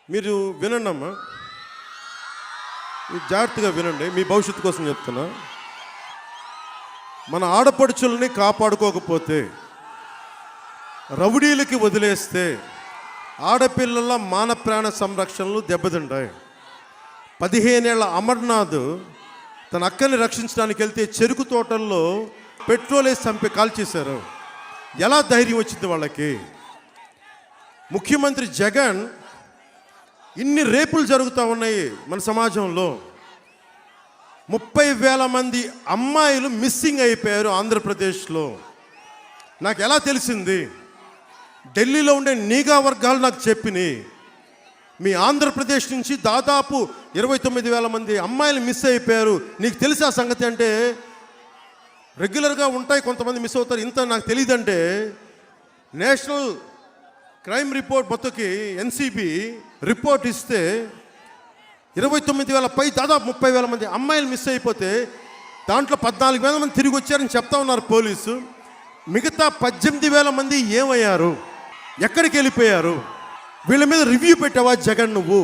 మీరు వినండి అమ్మా, మీరు జాగ్రత్తగా వినండి, మీ భవిష్యత్తు కోసం చెప్తున్నా. మన ఆడపడుచుల్ని కాపాడుకోకపోతే, రౌడీలకి వదిలేస్తే ఆడపిల్లల మాన ప్రాణ సంరక్షణలు దెబ్బతింటాయి. 15 ఏళ్ల అమర్నాథ్ తన అక్కని రక్షించడానికి వెళ్తే చెరుకు తోటల్లో పెట్రోల్ వేసి చంపి కాల్చేశారు. ఎలా ధైర్యం వచ్చింది వాళ్ళకి? ముఖ్యమంత్రి జగన్, ఇన్ని రేపులు జరుగుతూ ఉన్నాయి మన సమాజంలో. 30,000 మంది అమ్మాయిలు మిస్సింగ్ అయిపోయారు ఆంధ్రప్రదేశ్లో. నాకు ఎలా తెలిసింది? ఢిల్లీలో ఉండే నిఘా వర్గాలు నాకు చెప్పినాయి. మీ ఆంధ్రప్రదేశ్ నుంచి దాదాపు 29,000 మంది అమ్మాయిలు మిస్ అయిపోయారు. నీకు తెలిసి ఆ సంగతి అంటే, రెగ్యులర్గా ఉంటాయి కొంతమంది మిస్ అవుతారు, ఇంత నాకు తెలియదంటే, నేషనల్ క్రైమ్ రిపోర్ట్ మొత్తకి ఎన్సిబి రిపోర్ట్ ఇస్తే 29,000 పై దాదాపు 30,000 మంది అమ్మాయిలు మిస్ అయిపోతే దాంట్లో 14,000 మంది తిరిగి వచ్చారని చెప్తా ఉన్నారు పోలీసు. మిగతా 18,000 మంది ఏమయ్యారు? ఎక్కడికి వెళ్ళిపోయారు? వీళ్ళ మీద రివ్యూ పెట్టావా జగన్? నువ్వు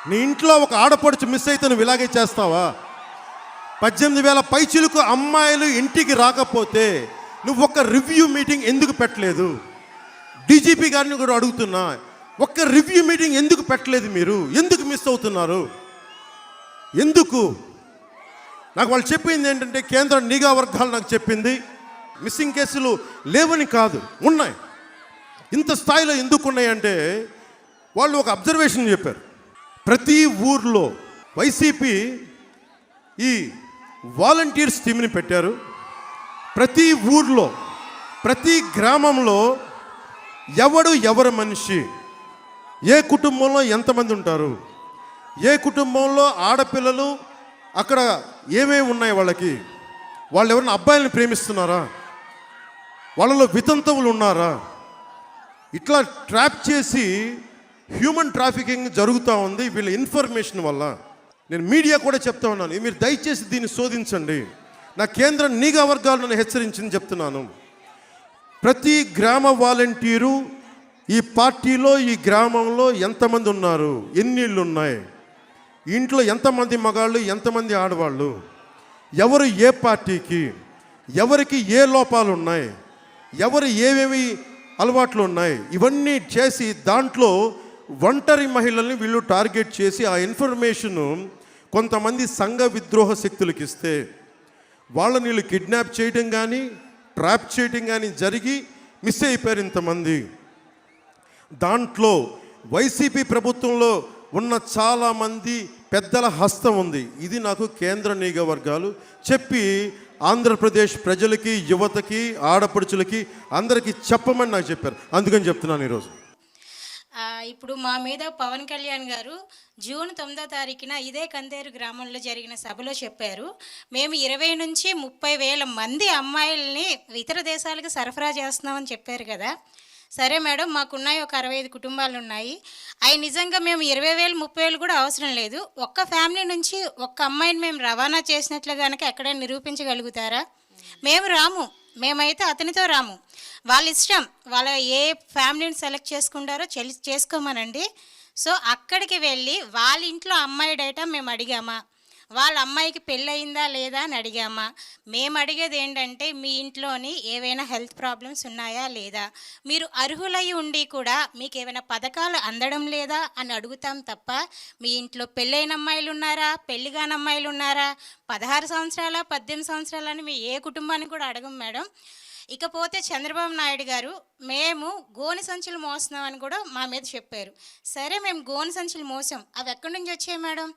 నీ ఇంట్లో ఒక ఆడపడుచు మిస్ అయితే నువ్వు ఇలాగే చేస్తావా? 18,000 పైచిలుకు అమ్మాయిలు ఇంటికి రాకపోతే నువ్వు ఒక్క రివ్యూ మీటింగ్ ఎందుకు పెట్టలేదు? డీజీపీ గారిని కూడా అడుగుతున్నా, ఒక్క రివ్యూ మీటింగ్ ఎందుకు పెట్టలేదు మీరు? ఎందుకు మిస్ అవుతున్నారు? ఎందుకు? నాకు వాళ్ళు చెప్పింది ఏంటంటే, కేంద్ర నిఘా వర్గాలు నాకు చెప్పింది, మిస్సింగ్ కేసులు లేవని కాదు, ఉన్నాయి. ఇంత స్థాయిలో ఎందుకు ఉన్నాయంటే, వాళ్ళు ఒక అబ్జర్వేషన్ చెప్పారు. ప్రతి ఊర్లో వైసీపీ ఈ వాలంటీర్స్ టీంని పెట్టారు. ప్రతి ఊర్లో, ప్రతి గ్రామంలో ఎవరు మనిషి, ఏ కుటుంబంలో ఎంతమంది ఉంటారు, ఏ కుటుంబంలో ఆడపిల్లలు, అక్కడ ఏమేమి ఉన్నాయి వాళ్ళకి, వాళ్ళు ఎవరైనా అబ్బాయిలను ప్రేమిస్తున్నారా, వాళ్ళలో వితంతువులు ఉన్నారా, ఇట్లా ట్రాప్ చేసి హ్యూమన్ ట్రాఫికింగ్ జరుగుతూ ఉంది వీళ్ళ ఇన్ఫర్మేషన్ వల్ల. నేను మీడియా కూడా చెప్తా ఉన్నాను, మీరు దయచేసి దీన్ని శోధించండి. నా కేంద్ర నిఘా వర్గాలు నన్ను హెచ్చరించింది చెప్తున్నాను. ప్రతి గ్రామ వాలంటీరు ఈ పార్టీలో, ఈ గ్రామంలో ఎంతమంది ఉన్నారు, ఎన్ని ఇళ్ళు ఉన్నాయి, ఇంట్లో ఎంతమంది మగాళ్ళు, ఎంతమంది ఆడవాళ్ళు, ఎవరు ఏ పార్టీకి, ఎవరికి ఏ లోపాలు ఉన్నాయి, ఎవరు ఏమేమి అలవాట్లు ఉన్నాయి, ఇవన్నీ చేసి దాంట్లో ఒంటరి మహిళల్ని వీళ్ళు టార్గెట్ చేసి ఆ ఇన్ఫర్మేషను కొంతమంది సంఘ విద్రోహ శక్తులకు ఇస్తే వాళ్ళని వీళ్ళు కిడ్నాప్ చేయడం కానీ, ట్రాప్ చేయడం కానీ జరిగి మిస్ అయిపోయారు ఇంతమంది. దాంట్లో వైసీపీ ప్రభుత్వంలో ఉన్న చాలామంది పెద్దల హస్తం ఉంది. ఇది నాకు కేంద్ర నిఘా వర్గాలు చెప్పి ఆంధ్రప్రదేశ్ ప్రజలకి, యువతకి, ఆడపడుచులకి అందరికీ చెప్పమని నాకు చెప్పారు. అందుకని చెప్తున్నాను ఈరోజు. ఇప్పుడు మా మీద పవన్ కళ్యాణ్ గారు జూన్ 9వ తారీఖున ఇదే కందేరు గ్రామంలో జరిగిన సభలో చెప్పారు, మేము 20 నుంచి 30,000 మంది అమ్మాయిల్ని ఇతర దేశాలకు సరఫరా చేస్తున్నామని చెప్పారు కదా. సరే మేడం, మాకున్నాయి ఒక 65 కుటుంబాలు ఉన్నాయి. అవి నిజంగా మేము 20,000 30,000 కూడా అవసరం లేదు. ఒక్క ఫ్యామిలీ నుంచి ఒక్క అమ్మాయిని మేము రవాణా చేసినట్లు కనుక ఎక్కడైనా నిరూపించగలుగుతారా? మేము రాము, మేమైతే అతనితో రాము. వాళ్ళ ఇష్టం, వాళ్ళ ఏ ఫ్యామిలీని సెలెక్ట్ చేసుకుంటారో చేసుకోమనండి. సో అక్కడికి వెళ్ళి వాళ్ళ ఇంట్లో అమ్మాయి డేటా మేము అడిగామా, వాళ్ళ అమ్మాయికి పెళ్ళయిందా లేదా అని అడిగామా? మేము అడిగేది ఏంటంటే, మీ ఇంట్లోని ఏవైనా హెల్త్ ప్రాబ్లమ్స్ ఉన్నాయా లేదా, మీరు అర్హులై ఉండి కూడా మీకు ఏమైనా పథకాలు అందడం లేదా అని అడుగుతాం తప్ప, మీ ఇంట్లో పెళ్ళైన అమ్మాయిలు ఉన్నారా, పెళ్లి కాని అమ్మాయిలు ఉన్నారా, 16 సంవత్సరాల 18 సంవత్సరాలని మీ ఏ కుటుంబాన్ని కూడా అడగం మేడం. ఇకపోతే చంద్రబాబు నాయుడు గారు, మేము గోనె సంచులు మోస్తున్నామని కూడా మా మీద చెప్పారు. సరే, మేము గోనె సంచులు మోసాం, అవి ఎక్కడి నుంచి వచ్చాయి మేడం?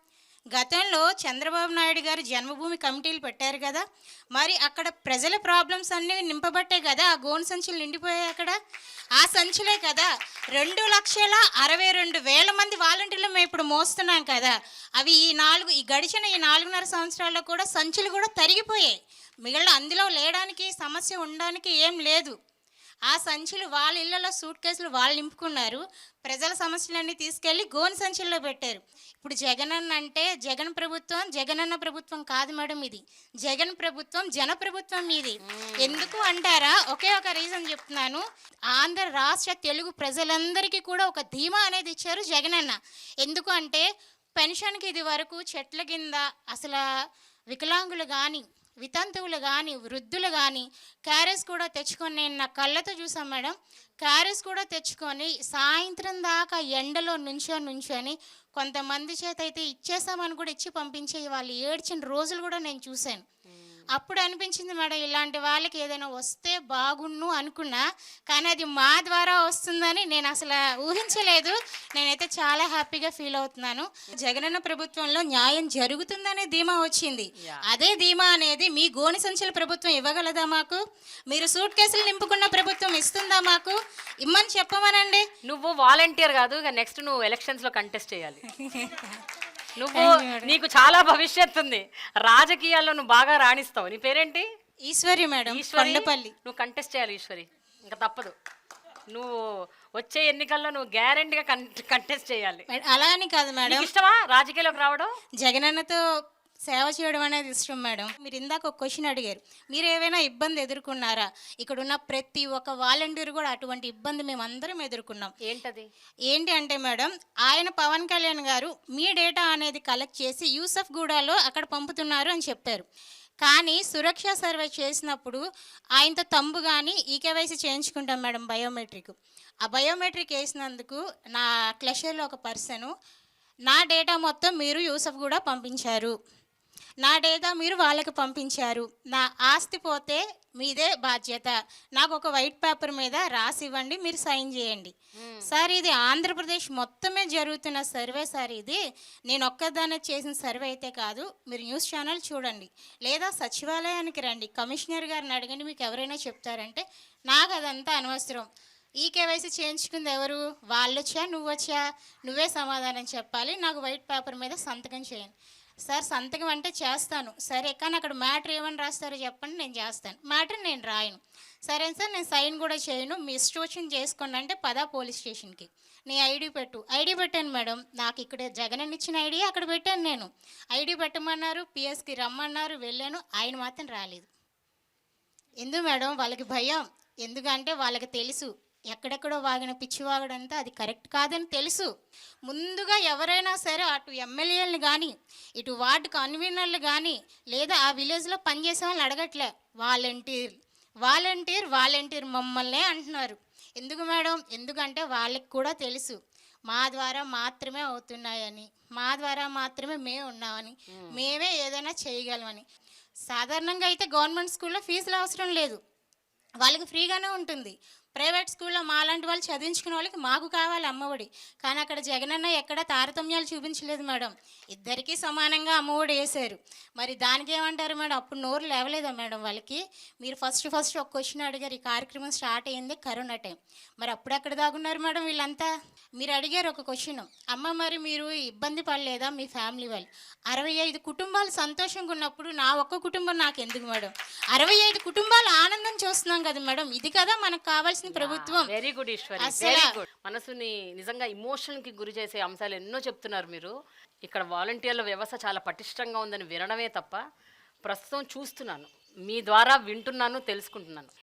గతంలో చంద్రబాబు నాయుడు గారు జన్మభూమి కమిటీలు పెట్టారు కదా, మరి అక్కడ ప్రజల ప్రాబ్లమ్స్ అన్నీ నింపబట్టే కదా ఆ గోను సంచులు నిండిపోయాయి. అక్కడ ఆ సంచులే కదా 2,62,000 మంది వాలంటీర్లు మేము ఇప్పుడు మోస్తున్నాం కదా. అవి ఈ గడిచిన 4.5 సంవత్సరాల్లో కూడా సంచులు కూడా తరిగిపోయాయి. మిగిలిన అందులో లేడానికి సమస్య ఉండడానికి ఏం లేదు. ఆ సంచులు వాళ్ళ ఇళ్లలో సూట్ కేసులు వాళ్ళు నింపుకున్నారు. ప్రజల సమస్యలన్నీ తీసుకెళ్లి గోను సంచుల్లో పెట్టారు. ఇప్పుడు జగనన్న అంటే జగన్ ప్రభుత్వం, జగనన్న ప్రభుత్వం కాదు మేడం ఇది. జగన్ ప్రభుత్వం, జన ప్రభుత్వం ఇది. ఎందుకు అంటారా? ఒకే ఒక రీజన్ చెప్తున్నాను. ఆంధ్ర రాష్ట్ర తెలుగు ప్రజలందరికీ కూడా ఒక ధీమా అనేది ఇచ్చారు జగనన్న. ఎందుకు అంటే పెన్షన్కి ఇది వరకు చెట్ల కింద అసలు వికలాంగులు కానీ, వితంతువులు కానీ, వృద్ధులు కానీ క్యారేజ్ కూడా తెచ్చుకొని, నేను నా కళ్ళతో చూసాను మేడం. క్యారేజ్ కూడా తెచ్చుకొని సాయంత్రం దాకా ఎండలో నుంచొని కొంతమంది చేత అయితే ఇచ్చేసామని కూడా ఇచ్చి పంపించే వాళ్ళు ఏడ్చిన రోజులు కూడా నేను చూశాను. అప్పుడు అనిపించింది మేడం, ఇలాంటి వాళ్ళకి ఏదైనా వస్తే బాగుండు అనుకున్నా, కానీ అది మా ద్వారా వస్తుందని నేను అసలు ఊహించలేదు. నేనైతే చాలా హ్యాపీగా ఫీల్ అవుతున్నాను. జగనన్న ప్రభుత్వంలో న్యాయం జరుగుతుందనే ధీమా వచ్చింది. అదే ధీమా అనేది మీ గోని సంచుల ప్రభుత్వం ఇవ్వగలదా మాకు? మీరు సూట్ కేసులు నింపుకున్న ప్రభుత్వం ఇస్తుందా మాకు? ఇమ్మని చెప్పమనండి. నువ్వు వాలంటీర్ కాదు, ఇక నెక్స్ట్ నువ్వు ఎలక్షన్స్ లో కంటెస్ట్ చేయాలి. నువ్వు నీకు చాలా భవిష్యత్తు ఉంది, రాజకీయాల్లో నువ్వు బాగా రాణిస్తావు. నీ పేరేంటి? ఈశ్వరి మేడం, కొండపల్లి. నువ్వు కంటెస్ట్ చేయాలి ఈశ్వరి, ఇంకా తప్పదు. నువ్వు వచ్చే ఎన్నికల్లో నువ్వు గ్యారెంటీగా కంటెస్ట్ చేయాలి. అలా అని కాదు మేడం. ఇష్టమా రాజకీయాల్లోకి రావడం? జగనన్నతో సేవ చేయడం అనేది ఇష్టం మేడం. మీరు ఇందాక ఒక క్వశ్చన్ అడిగారు, మీరు ఏమైనా ఇబ్బంది ఎదుర్కొన్నారా? ఇక్కడ ఉన్న ప్రతి ఒక్క వాలంటీర్ కూడా అటువంటి ఇబ్బంది మేము అందరం ఎదుర్కొన్నాం. ఏంటది? ఏంటి అంటే మేడం, ఆయన పవన్ కళ్యాణ్ గారు మీ డేటా అనేది కలెక్ట్ చేసి యూసఫ్ గూడాలో అక్కడ పంపుతున్నారు అని చెప్పారు. కానీ సురక్ష సర్వే చేసినప్పుడు ఆయనతో తంబు కానీ ఈకేవైసీ చేయించుకుంటాం మేడం, బయోమెట్రిక్. ఆ బయోమెట్రిక్ వేసినందుకు నా క్లషర్లో ఒక పర్సను, నా డేటా మొత్తం మీరు యూసఫ్ కూడా పంపించారు, నా డేటా మీరు వాళ్ళకి పంపించారు, నా ఆస్తి పోతే మీదే బాధ్యత, నాకు ఒక వైట్ పేపర్ మీద రాసి ఇవ్వండి, మీరు సైన్ చేయండి. సార్ ఇది ఆంధ్రప్రదేశ్ మొత్తమే జరుగుతున్న సర్వే సార్. ఇది నేను ఒక్కదానే చేసిన సర్వే అయితే కాదు. మీరు న్యూస్ ఛానల్ చూడండి, లేదా సచివాలయానికి రండి, కమిషనర్ గారిని అడగండి, మీకు ఎవరైనా చెప్తారంటే. నాకు అదంతా అనవసరం. ఈ కేవైసీ చేయించుకుంది ఎవరు? వాళ్ళొచ్చా నువ్వొచ్చా? నువ్వే సమాధానం చెప్పాలి. నాకు వైట్ పేపర్ మీద సంతకం చేయండి. సార్ సంతకం అంటే చేస్తాను, సరే కానీ అక్కడ మ్యాటర్ ఏమని రాస్తారో చెప్పండి, నేను చేస్తాను. మ్యాటర్ నేను రాయను. సరే సార్ నేను సైన్ కూడా చేయను, మీ ఇష్టం వచ్చింది చేసుకోండి అంటే పదా పోలీస్ స్టేషన్కి, నీ ఐడి పెట్టు. ఐడి పెట్టాను మేడం, నాకు ఇక్కడ జగన్ ఇచ్చిన ఐడి అక్కడ పెట్టాను. నేను ఐడి పెట్టమన్నారు, పిఎస్కి రమ్మన్నారు, వెళ్ళాను. ఆయన మాత్రం రాలేదు. ఎందుకు మేడం? వాళ్ళకి భయం. ఎందుకంటే వాళ్ళకి తెలుసు ఎక్కడెక్కడో వాగిన పిచ్చివాగడంతా అది కరెక్ట్ కాదని తెలుసు. ముందుగా ఎవరైనా సరే అటు ఎమ్మెల్యేలను కానీ, ఇటు వార్డు కన్వీనర్లు కానీ, లేదా ఆ విలేజ్లో పనిచేసే వాళ్ళని అడగట్లే. వాలంటీర్ మమ్మల్నే అంటున్నారు. ఎందుకు మేడం? ఎందుకంటే వాళ్ళకి కూడా తెలుసు మా ద్వారా మాత్రమే అవుతున్నాయని, మా ద్వారా మాత్రమే మేము ఉన్నామని, మేమే ఏదైనా చేయగలమని. సాధారణంగా అయితే గవర్నమెంట్ స్కూల్లో ఫీజులు అవసరం లేదు, వాళ్ళకి ఫ్రీగానే ఉంటుంది. ప్రైవేట్ స్కూల్లో మాలాంటి వాళ్ళు చదివించుకునే వాళ్ళకి మాకు కావాలి అమ్మఒడి. కానీ అక్కడ జగనన్న ఎక్కడ తారతమ్యాలు చూపించలేదు మేడం, ఇద్దరికీ సమానంగా అమ్మఒడి వేశారు. మరి దానికి ఏమంటారు మేడం? అప్పుడు నోరు లేవలేదా మేడం వాళ్ళకి? మీరు ఫస్ట్ ఒక క్వశ్చన్ అడిగారు, ఈ కార్యక్రమం స్టార్ట్ అయ్యింది కరోనా టైం, మరి అప్పుడు ఎక్కడ దాగున్నారు మేడం వీళ్ళంతా? మీరు అడిగారు ఒక క్వశ్చన్, అమ్మ మరి మీరు ఇబ్బంది పడలేదా మీ ఫ్యామిలీ వాళ్ళు? 65 కుటుంబాలు సంతోషంగా ఉన్నప్పుడు నా ఒక్క కుటుంబం నాకు ఎందుకు మేడం? 65 కుటుంబాలు ఆనందం చూస్తున్నాం కదా మేడం, ఇది కదా మనకు కావాల్సిన ప్రభుత్వం. Very good Eshwari, very good. మనసుని నిజంగా ఇమోషన్ కి గురి చేసే అంశాలు ఎన్నో చెప్తున్నారు మీరు. ఇక్కడ వాలంటీర్ల వ్యవస్థ చాలా పటిష్టంగా ఉందని వినడమే తప్ప ప్రస్తుతం చూస్తున్నాను, మీ ద్వారా వింటున్నాను, తెలుసుకుంటున్నాను.